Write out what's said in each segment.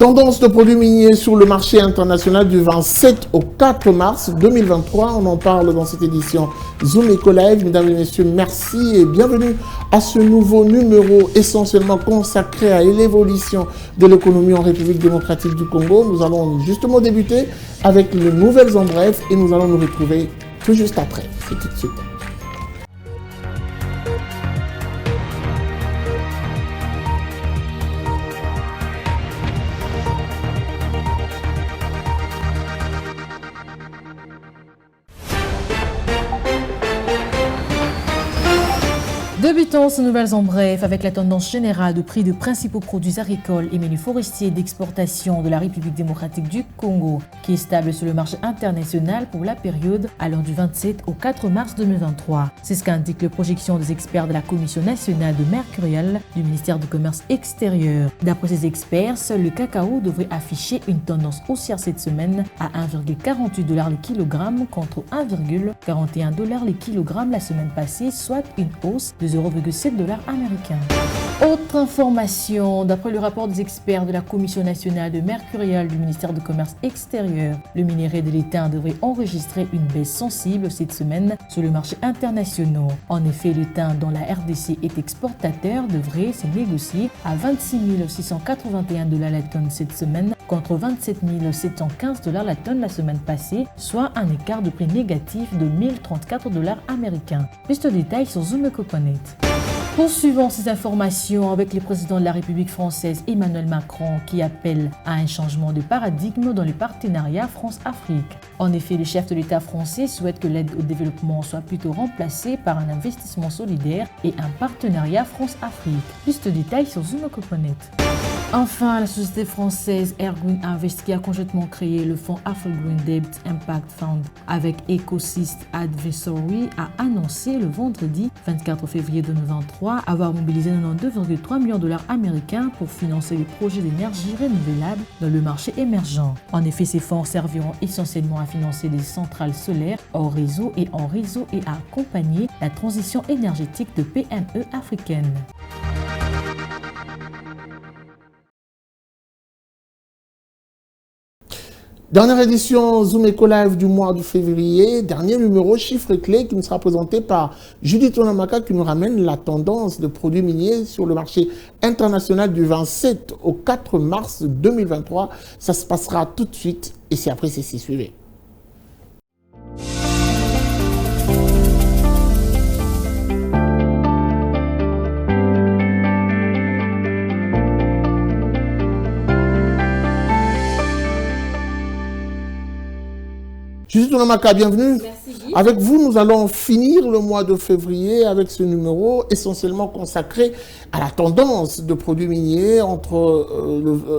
Tendance de produits miniers sur le marché international du 27 au 4 mars 2023. On en parle dans cette édition Zoom Eco Live. Mesdames et messieurs, merci et bienvenue à ce nouveau numéro essentiellement consacré à l'évolution de l'économie en République démocratique du Congo. Nous allons justement débuter avec les nouvelles en bref et nous allons nous retrouver tout juste après. C'est tout de suite. Débutons ces nouvelles en bref avec la tendance générale de prix de principaux produits agricoles et menus forestiers d'exportation de la République démocratique du Congo, qui est stable sur le marché international pour la période allant du 27 au 4 mars 2023. C'est ce qu'indique la projection des experts de la Commission nationale de mercurial du ministère du Commerce extérieur. D'après ces experts, seul le cacao devrait afficher une tendance haussière cette semaine à 1,48$ le kilogramme contre 1,41$ le kilogramme la semaine passée, soit une hausse de 0,7$ américains. Autre information, d'après le rapport des experts de la Commission nationale de mercurial du ministère du Commerce extérieur, le minerai de l'étain devrait enregistrer une baisse sensible cette semaine sur le marché international. En effet, l'étain dont la RDC est exportateur devrait se négocier à 26 681$ la tonne cette semaine contre 27 715$ la tonne la semaine passée, soit un écart de prix négatif de 1034$ américains. Plus de détails sur Zoom Eco Connect. Poursuivons ces informations avec le président de la République française Emmanuel Macron qui appelle à un changement de paradigme dans le partenariat France-Afrique. En effet, le chef de l'État français souhaite que l'aide au développement soit plutôt remplacée par un investissement solidaire et un partenariat France-Afrique. Plus de détails sur Zoom Eco Connect. Enfin, la société française Airgreen Invest qui a conjointement créé le fonds AfroGreen Debt Impact Fund avec Ecosys Advisory a annoncé le vendredi 24 février 2023 avoir mobilisé 92,3 millions de dollars américains pour financer les projets d'énergie renouvelable dans le marché émergent. En effet, ces fonds serviront essentiellement à financer des centrales solaires hors réseau et en réseau et à accompagner la transition énergétique de PME africaines. Dernière édition Zoom Eco Live du mois de février, dernier numéro, chiffre clé qui nous sera présenté par Judith Onamaka qui nous ramène la tendance de produits miniers sur le marché international du 27 au 4 mars 2023. Ça se passera tout de suite et c'est après ceci, suivez. Judith Onamaka, bienvenue. Merci Guy. Avec vous, nous allons finir le mois de février avec ce numéro essentiellement consacré à la tendance de produits miniers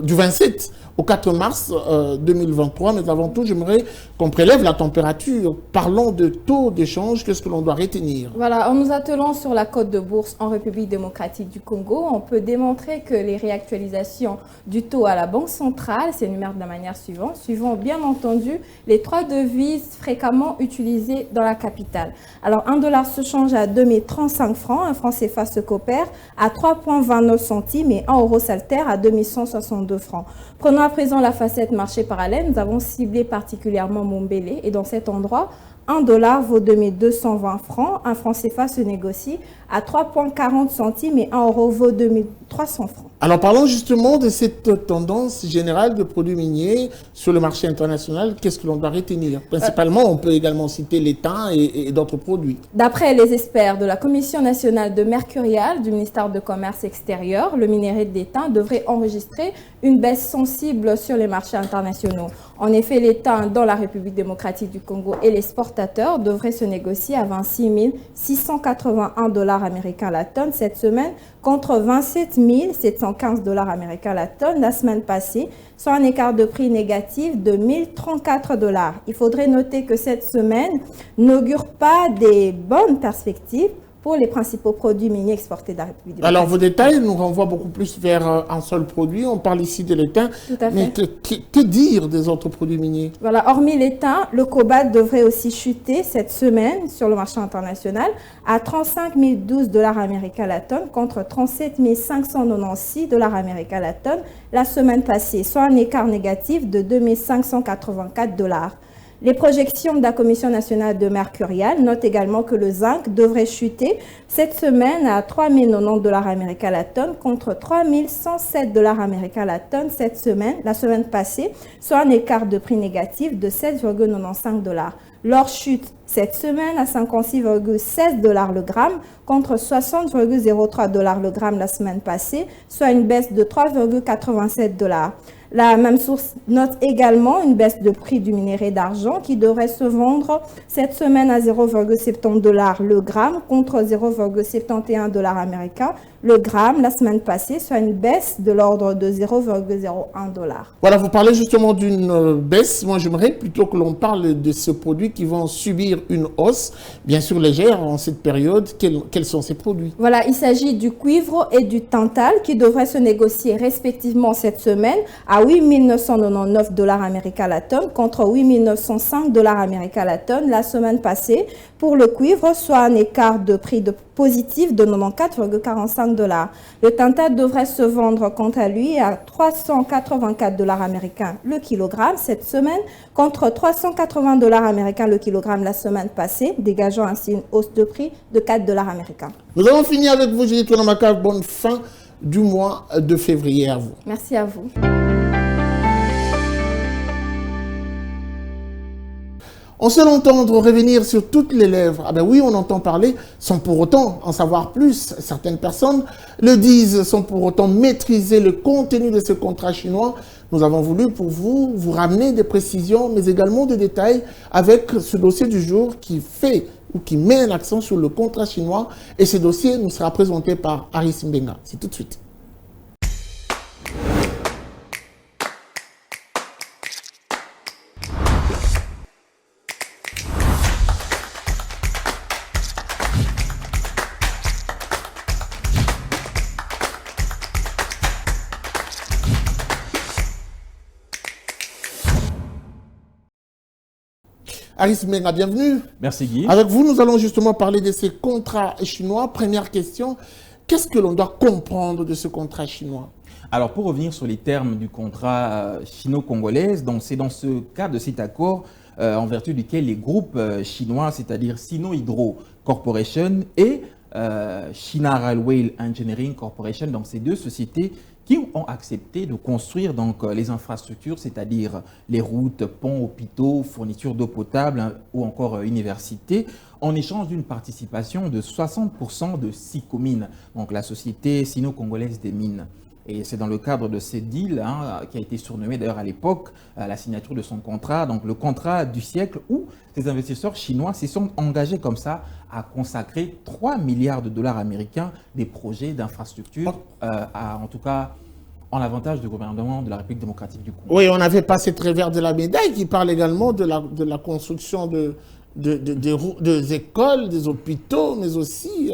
du 27 au 4 mars 2023. Mais avant tout, j'aimerais qu'on prélève la température. Parlons de taux d'échange, qu'est-ce que l'on doit retenir? Voilà, en nous attelant sur la cote de bourse en République démocratique du Congo, on peut démontrer que les réactualisations du taux à la Banque centrale s'énumèrent de la manière suivante, suivant bien entendu les trois devises fréquemment utilisées dans la capitale. Alors, $1 se change à 2,35 francs, un franc CFA se coopère à 3,29 centimes et 1 euro s'altère à 2162 francs. Prenons à présent la facette marché parallèle. Nous avons ciblé particulièrement Mombélé et dans cet endroit, $1 vaut 2220 francs, un franc CFA se négocie à 3,40 centimes et 1 euro vaut 2300 francs. Alors parlons justement de cette tendance générale de produits miniers sur le marché international. Qu'est-ce que l'on doit retenir? Principalement, on peut également citer l'étain et d'autres produits. D'après les experts de la Commission nationale de mercurial du ministère du Commerce extérieur, le minerai de l'étain devrait enregistrer une baisse sensible sur les marchés internationaux. En effet, l'étain dans la République démocratique du Congo et l'exportateur devraient se négocier à 26 681$ américains la tonne cette semaine contre 27 715$ américains la tonne la semaine passée, soit un écart de prix négatif de 1034$. Il faudrait noter que cette semaine n'augure pas des bonnes perspectives pour les principaux produits miniers exportés de la République démocratique. Alors, vos détails nous renvoient beaucoup plus vers un seul produit. On parle ici de l'étain. Tout à fait. Mais que dire des autres produits miniers? Voilà, hormis l'étain, le cobalt devrait aussi chuter cette semaine sur le marché international à 35 012 $ américains la tonne contre 37 596 $ américains la tonne la semaine passée, soit un écart négatif de 2 584 $. Les projections de la Commission nationale de mercurial notent également que le zinc devrait chuter cette semaine à 3 090 $ américains la tonne contre 3 107 $ américains la tonne la semaine passée, soit un écart de prix négatif de 7,95 $. L'or chute cette semaine à 56,16 $ le gramme contre 60,03 $ le gramme la semaine passée, soit une baisse de 3,87 $. La même source note également une baisse de prix du minerai d'argent qui devrait se vendre cette semaine à 0,70 $ le gramme contre 0,71 $ américain le gramme la semaine passée, soit une baisse de l'ordre de 0,01 $. Voilà, vous parlez justement d'une baisse. Moi, j'aimerais plutôt que l'on parle de ce produit qui vont subir une hausse, bien sûr légère en cette période. Quels sont ces produits? Voilà, il s'agit du cuivre et du tantal qui devraient se négocier respectivement cette semaine à 8 999 $ américains la tonne contre 8 905 $ américains la tonne la semaine passée pour le cuivre, soit un écart de prix positif de 94,45 $. Le tantal devrait se vendre quant à lui à 384 $ américains le kilogramme cette semaine contre 380 $ américains le kilogramme la semaine passée, dégageant ainsi une hausse de prix de 4 $ américains. Nous avons fini avec vous, Juliette Wanamaka. Bonne fin du mois de février à vous. Merci à vous. On sait l'entendre revenir sur toutes les lèvres. Ah ben oui, on entend parler sans pour autant en savoir plus. Certaines personnes le disent sans pour autant maîtriser le contenu de ce contrat chinois. Nous avons voulu pour vous ramener des précisions, mais également des détails avec ce dossier du jour qui fait ou qui met un accent sur le contrat chinois. Et ce dossier nous sera présenté par Aris Mbenga. C'est tout de suite. Aris Mbenga, bienvenue. Merci Guy. Avec vous, nous allons justement parler de ces contrats chinois. Première question, qu'est-ce que l'on doit comprendre de ce contrat chinois? Alors, pour revenir sur les termes du contrat chino-congolais, c'est dans ce cadre de cet accord en vertu duquel les groupes chinois, c'est-à-dire Sino Hydro Corporation et China Railway Engineering Corporation, donc ces deux sociétés qui ont accepté de construire donc les infrastructures, c'est-à-dire les routes, ponts, hôpitaux, fournitures d'eau potable ou encore universités, en échange d'une participation de 60% de Sicomine, donc la société sino-congolaise des mines. Et c'est dans le cadre de ce deal qui a été surnommé d'ailleurs à l'époque la signature de son contrat, donc le contrat du siècle où ces investisseurs chinois se sont engagés comme ça à consacrer 3 milliards de dollars américains des projets d'infrastructure, en tout cas en avantage du gouvernement de la République démocratique du Congo. Oui, on avait pas cette revers de la médaille qui parle également de la construction des écoles, des hôpitaux, mais aussi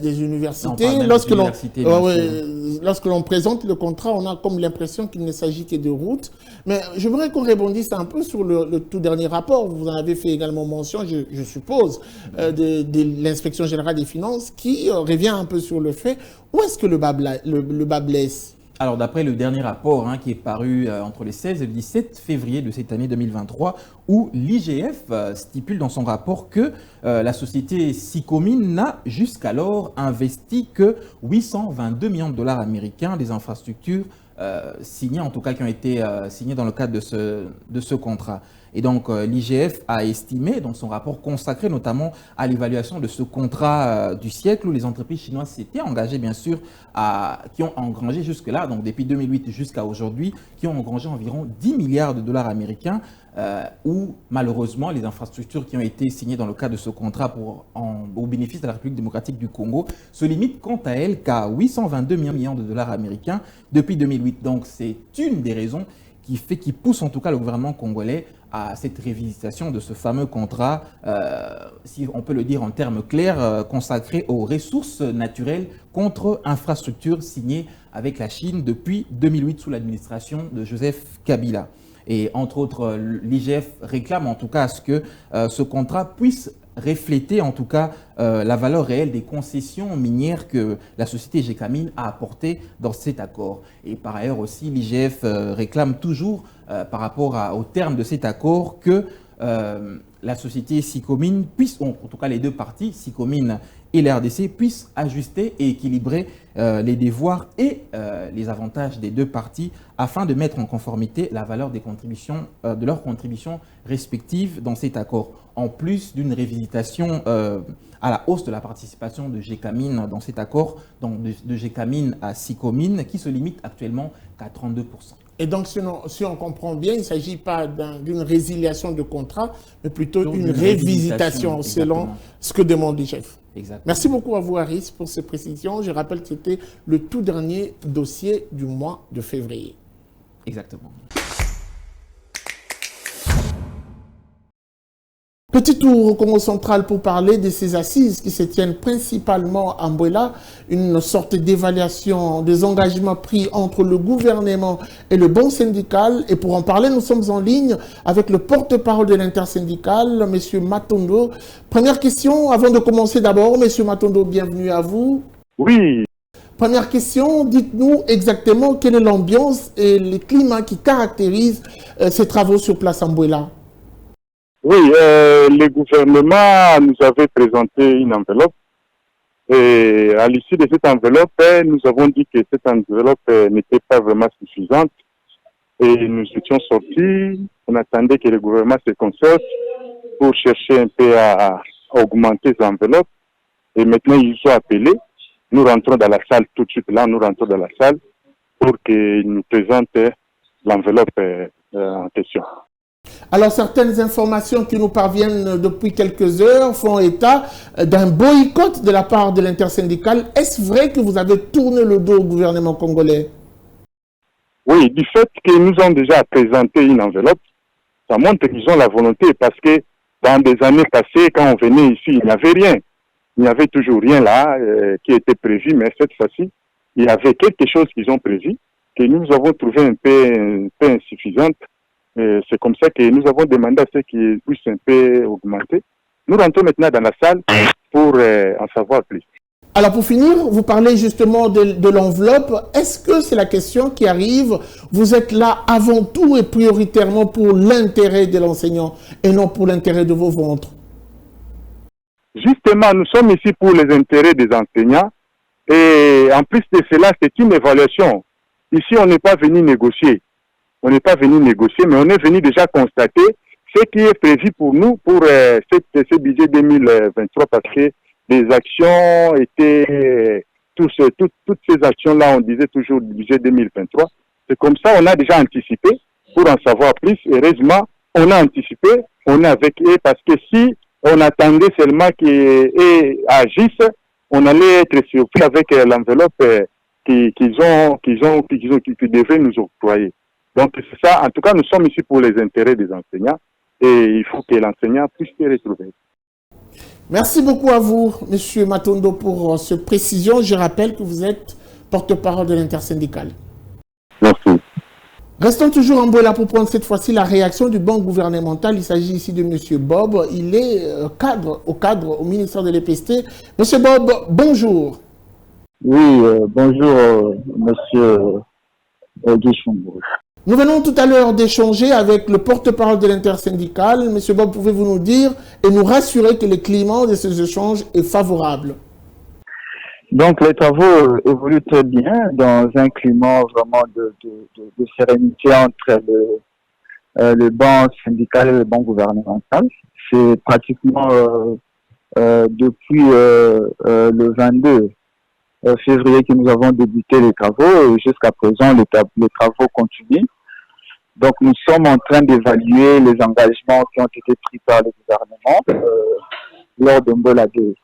des universités. Lorsque l'on présente le contrat, on a comme l'impression qu'il ne s'agit que de routes. Mais j'aimerais qu'on rebondisse un peu sur le tout dernier rapport. Vous en avez fait également mention, je suppose, de l'inspection générale des finances qui revient un peu sur le fait où est-ce que le bas blesse. Alors, d'après le dernier rapport qui est paru entre le 16 et le 17 février de cette année 2023, où l'IGF stipule dans son rapport que la société Sicomine n'a jusqu'alors investi que 822 millions de dollars américains des infrastructures signées, en tout cas qui ont été signées dans le cadre de ce contrat. Et donc, l'IGF a estimé, dans son rapport consacré notamment à l'évaluation de ce contrat du siècle, où les entreprises chinoises s'étaient engagées, bien sûr, qui ont engrangé jusque-là, donc depuis 2008 jusqu'à aujourd'hui, qui ont engrangé environ 10 milliards de dollars américains, où malheureusement, les infrastructures qui ont été signées dans le cadre de ce contrat au bénéfice de la République démocratique du Congo se limitent quant à elles qu'à 822 millions de dollars américains depuis 2008. Donc, c'est une des raisons qui pousse en tout cas le gouvernement congolais à cette révisitation de ce fameux contrat, si on peut le dire en termes clairs, consacré aux ressources naturelles contre infrastructures signées avec la Chine depuis 2008 sous l'administration de Joseph Kabila. Et entre autres, l'IGF réclame en tout cas à ce que ce contrat puisse refléter en tout cas la valeur réelle des concessions minières que la société Gécamine a apportées dans cet accord. Et par ailleurs aussi, l'IGF réclame toujours par rapport au terme de cet accord que la société Sicomine puisse, en tout cas les deux parties, Sicomine et la RDC, puissent ajuster et équilibrer les devoirs et les avantages des deux parties afin de mettre en conformité la valeur des contributions, de leurs contributions respectives dans cet accord. En plus d'une révisitation à la hausse de la participation de Gécamine dans cet accord, donc de Gécamine à Sicomine, qui se limite actuellement qu'à 32%. Et donc, si on comprend bien, il ne s'agit pas d'une résiliation de contrat, mais plutôt une révisitation selon ce que demande l'IGF. Exactement. Merci beaucoup à vous, Harris, pour ces précisions. Je rappelle que c'était le tout dernier dossier du mois de février. Exactement. Petit tour au Congo central pour parler de ces assises qui se tiennent principalement à Mbouela, une sorte d'évaluation des engagements pris entre le gouvernement et le bon syndical. Et pour en parler, nous sommes en ligne avec le porte-parole de l'intersyndicale, M. Matondo. Première question, avant de commencer d'abord, M. Matondo, bienvenue à vous. Oui. Première question, dites-nous exactement quelle est l'ambiance et le climat qui caractérisent ces travaux sur place à Mbouela. Oui, le gouvernement nous avait présenté une enveloppe et à l'issue de cette enveloppe, nous avons dit que cette enveloppe n'était pas vraiment suffisante et nous étions sortis. On attendait que le gouvernement se concerte pour chercher un peu à augmenter ces enveloppes et maintenant ils sont appelés. Nous rentrons dans la salle tout de suite là, nous rentrons dans la salle pour qu'ils nous présentent l'enveloppe en question. Alors, certaines informations qui nous parviennent depuis quelques heures font état d'un boycott de la part de l'intersyndicale. Est-ce vrai que vous avez tourné le dos au gouvernement congolais? Oui, du fait que nous avons déjà présenté une enveloppe, ça montre qu'ils ont la volonté parce que dans des années passées, quand on venait ici, il n'y avait rien. Il n'y avait toujours rien là qui était prévu, mais cette fois-ci, il y avait quelque chose qu'ils ont prévu que nous avons trouvé un peu insuffisante. C'est comme ça que nous avons demandé à ceux qui puissent un peu augmenter. Nous rentrons maintenant dans la salle pour en savoir plus. Alors pour finir, vous parlez justement de l'enveloppe. Est-ce que c'est la question qui arrive? Vous êtes là avant tout et prioritairement pour l'intérêt de l'enseignant et non pour l'intérêt de vos ventres? Justement, nous sommes ici pour les intérêts des enseignants. Et en plus de cela, c'est une évaluation. Ici, on n'est pas venu négocier. On n'est pas venu négocier, mais on est venu déjà constater ce qui est prévu pour nous pour ce budget 2023 parce que les actions étaient, toutes ces actions-là, on disait toujours budget 2023. C'est comme ça, on a déjà anticipé pour en savoir plus. Heureusement, on a anticipé, on est avec eux parce que si on attendait seulement qu'ils agissent, on allait être surpris avec l'enveloppe qu'ils devraient nous octroyer. Donc c'est ça, en tout cas nous sommes ici pour les intérêts des enseignants et il faut que l'enseignant puisse se retrouver. Merci beaucoup à vous, M. Matondo, pour cette précision. Je rappelle que vous êtes porte-parole de l'intersyndicale. Merci. Restons toujours en Mbouela pour prendre cette fois-ci la réaction du banc gouvernemental. Il s'agit ici de M. Bob. Il est cadre au ministère de l'EPST. M. Bob, bonjour. Oui, bonjour, M. Guy Chombo. Nous venons tout à l'heure d'échanger avec le porte-parole de l'intersyndicale. Monsieur Bob, pouvez-vous nous dire et nous rassurer que le climat de ces échanges est favorable? Donc, les travaux évoluent très bien dans un climat vraiment de sérénité entre le banc syndical et le banc gouvernemental. C'est pratiquement depuis le 22 février que nous avons débuté les travaux et jusqu'à présent les travaux continuent. Donc nous sommes en train d'évaluer les engagements qui ont été pris par le gouvernement lors de Mbouela 2.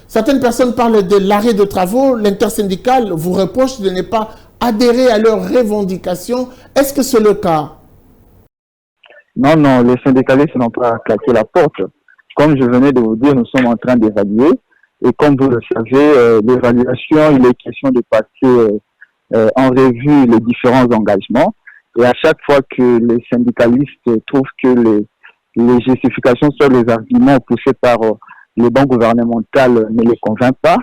Certaines personnes parlent de l'arrêt de travaux. L'intersyndicale vous reproche de ne pas adhérer à leurs revendications. Est-ce que c'est le cas? Non, non, les syndicalistes n'ont pas claqué la porte. Comme je venais de vous dire, nous sommes en train d'évaluer. Et comme vous le savez, l'évaluation, il est question de passer en revue les différents engagements. Et à chaque fois que les syndicalistes trouvent que les justifications sur les arguments poussés par les banques gouvernementales ne les convainquent pas,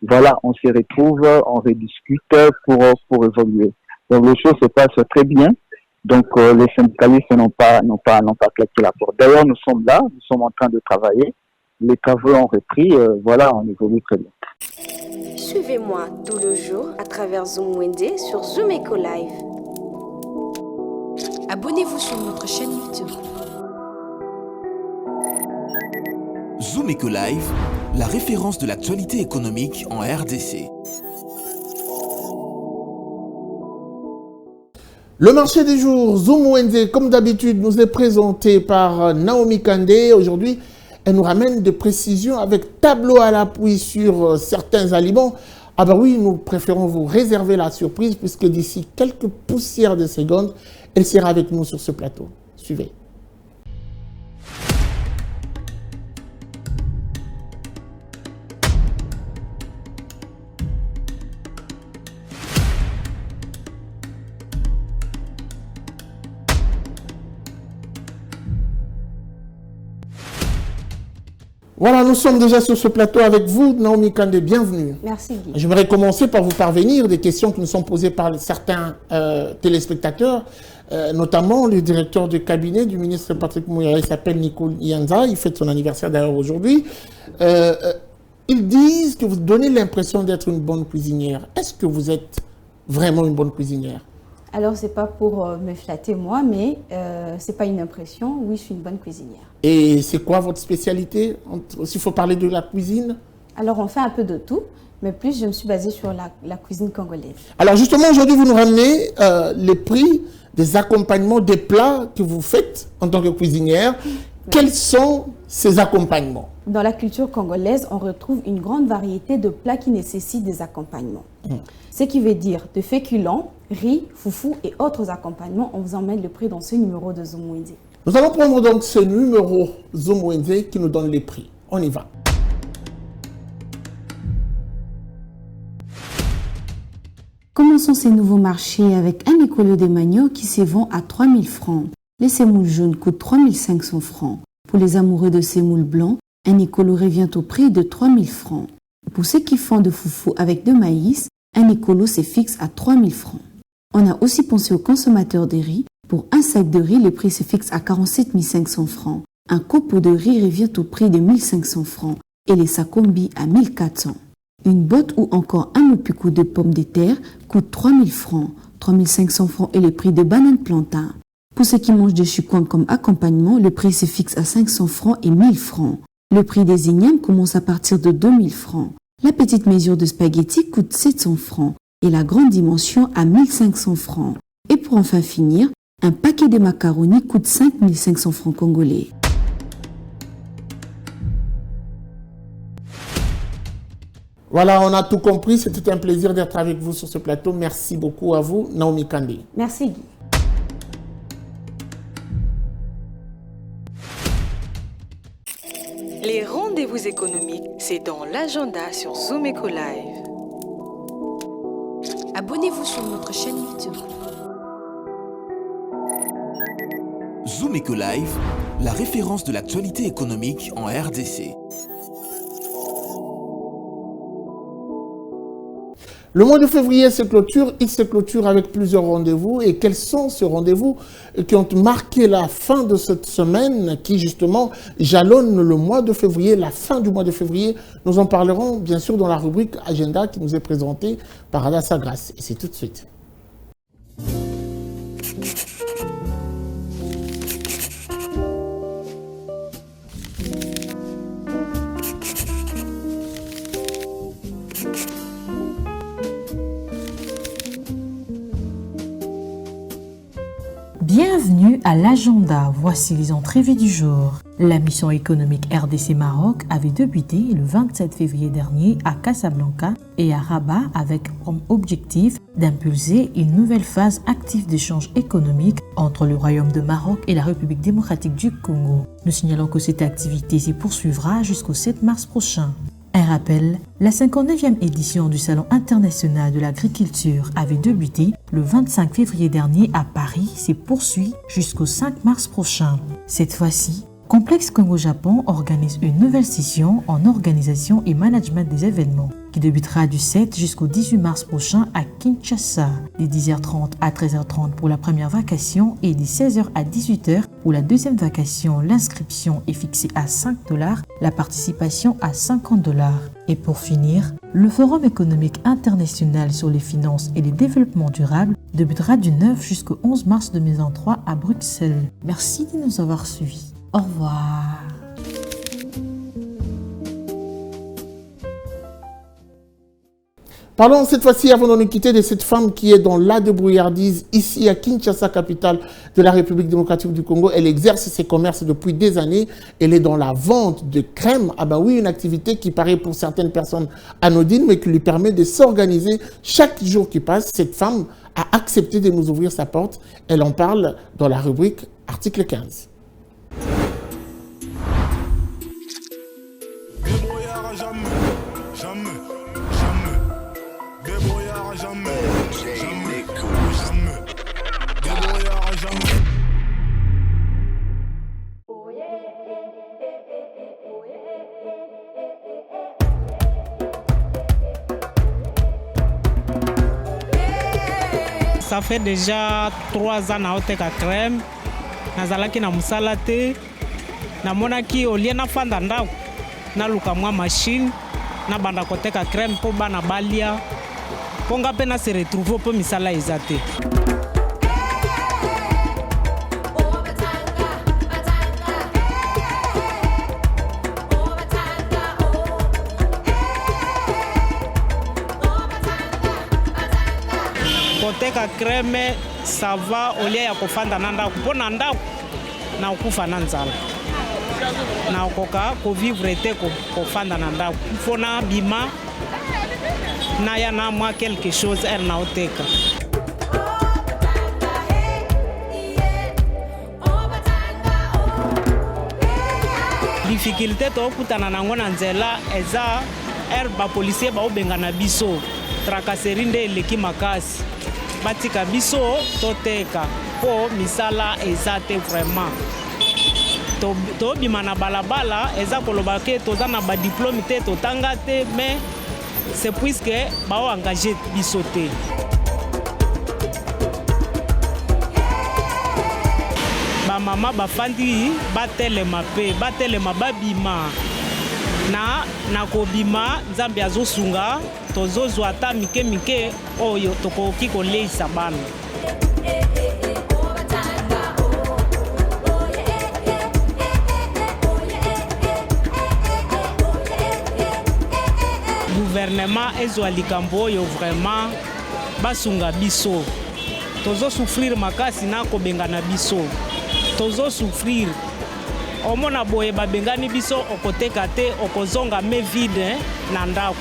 voilà, on se retrouve, on rediscute pour évoluer. Donc les choses se passent très bien. Donc les syndicalistes n'ont pas claqué la porte. D'ailleurs, nous sommes là, nous sommes en train de travailler. Les travaux ont repris, voilà, on évolue très bien. Suivez-moi tout le jour à travers Zoom Wende sur Zoom Eco Live. Abonnez-vous sur notre chaîne YouTube. Zoom Eco Live, la référence de l'actualité économique en RDC. Le marché des jours, Zoom Wende, comme d'habitude, nous est présenté par Naomi Kandé. Aujourd'hui, elle nous ramène des précisions avec tableau à l'appui sur certains aliments. Ah ben oui, nous préférons vous réserver la surprise puisque d'ici quelques poussières de secondes, elle sera avec nous sur ce plateau. Suivez. Voilà, nous sommes déjà sur ce plateau avec vous, Naomi Kandé, bienvenue. Merci Guy. J'aimerais commencer par vous parvenir des questions qui nous sont posées par certains téléspectateurs, notamment le directeur de cabinet du ministre Patrick Mouillera, il s'appelle Nico Yanza, il fête son anniversaire d'ailleurs aujourd'hui. Ils disent que vous donnez l'impression d'être une bonne cuisinière. Est-ce que vous êtes vraiment une bonne cuisinière? Alors, c'est pas pour me flatter moi, mais c'est pas une impression. Oui, je suis une bonne cuisinière. Et c'est quoi votre spécialité, s'il faut parler de la cuisine? Alors, on fait un peu de tout, mais plus je me suis basée sur la cuisine congolaise. Alors justement, aujourd'hui, vous nous ramenez les prix des accompagnements des plats que vous faites en tant que cuisinière. Oui. Quels sont ces accompagnements? Dans la culture congolaise, on retrouve une grande variété de plats qui nécessitent des accompagnements. Ce qui veut dire de féculents, riz, foufou et autres accompagnements. On vous emmène le prix dans ce numéro de Zoom Wende. Nous allons prendre donc ce numéro Zoom Wende qui nous donne les prix. On y va. Commençons ces nouveaux marchés avec un écolo de manioc qui se vend à 3 000 francs. Les semoules jaunes coûtent 3 500 francs. Pour les amoureux de semoules blancs, un écolo revient au prix de 3 000 francs. Pour ceux qui font de foufou avec de maïs, un écolo se fixe à 3 000 francs. On a aussi pensé aux consommateurs de riz. Pour un sac de riz, le prix se fixe à 47 500 francs. Un copeau de riz revient au prix de 1 500 francs et les sakombi à 1 400. Une botte ou encore un opicou de pommes de terre coûte 3 000 francs. 3 500 francs est le prix de bananes plantain. Pour ceux qui mangent des chukwang comme accompagnement, le prix se fixe à 500 francs et 1 000 francs. Le prix des ignames commence à partir de 2 000 francs. La petite mesure de spaghettis coûte 700 francs et la grande dimension à 1 500 francs. Et pour enfin finir, un paquet de macaronis coûte 5 500 francs congolais. Voilà, on a tout compris. C'était un plaisir d'être avec vous sur ce plateau. Merci beaucoup à vous, Naomi Kandé. Merci Guy. Les rendez-vous économiques, c'est dans l'agenda sur Zoom Eco Live. Abonnez-vous sur notre chaîne YouTube. Zoom Eco Live, la référence de l'actualité économique en RDC. Le mois de février se clôture, il se clôture avec plusieurs rendez-vous. Et quels sont ces rendez-vous qui ont marqué la fin de cette semaine, qui justement jalonnent le mois de février, la fin du mois de février? Nous en parlerons bien sûr dans la rubrique Agenda qui nous est présentée par Adassa Grace. Et c'est tout de suite. Bienvenue à l'agenda. Voici les entrevues du jour. La mission économique RDC Maroc avait débuté le 27 février dernier à Casablanca et à Rabat avec comme objectif d'impulser une nouvelle phase active d'échange économique entre le Royaume de Maroc et la République démocratique du Congo. Nous signalons que cette activité se poursuivra jusqu'au 7 mars prochain. Un rappel, la 59e édition du Salon international de l'agriculture avait débuté le 25 février dernier à Paris, se poursuit jusqu'au 5 mars prochain. Cette fois-ci, Complexe Congo-Japon organise une nouvelle session en organisation et management des événements qui débutera du 7 jusqu'au 18 mars prochain à Kinshasa, de 10h30 à 13h30 pour la première vacation et de 16h à 18h pour la deuxième vacation. L'inscription est fixée à $5, la participation à $50. Et pour finir, le Forum économique international sur les finances et le développement durable débutera du 9 jusqu'au 11 mars 2023 à Bruxelles. Merci de nous avoir suivis. Au revoir. Parlons cette fois-ci, avant de nous quitter, de cette femme qui est dans la débrouillardise ici à Kinshasa, capitale de la République démocratique du Congo. Elle exerce ses commerces depuis des années. Elle est dans la vente de crème. Ah bah oui, une activité qui paraît pour certaines personnes anodine, mais qui lui permet de s'organiser chaque jour qui passe. Cette femme a accepté de nous ouvrir sa porte. Elle en parle dans la rubrique article 15. Ça fait déjà 3 ans na oteka crème nazalaki na musala te namonaki olie nafanda ndako naluka mwa machine nabanda koteka crème mpo bana balia mpo nga mpe nase retrouve mpo misala eza te. Koteka crème ça va olia ya kofanda na ndako mpo na ndako na okufa na nzala na okoka kovivre te kofanda na ndako mpo na bima na ya na mwa quelque chose er na oteka. Difficulté tokutana nango na nzela eza er bapolisier baobenga na biso tracasserie nde eleki makasi batika biso toteka po misala eza te vraiment tobima na balabala eza koloba ke toza na badiplome te totanga te mais c'est puisque baoengage biso te. Bamama bafandi batelema mpe batelema babima na kobima nzambe azosunga tozozwa ata mike mike oyo tokoki koleisa bana. Gouvernement ezwa likambo oyo vraiment basunga biso tozosouffrir makasi na kobenga na biso tozosouffrir omona boye babengani biso okoteka te okozonga me vide na ndako.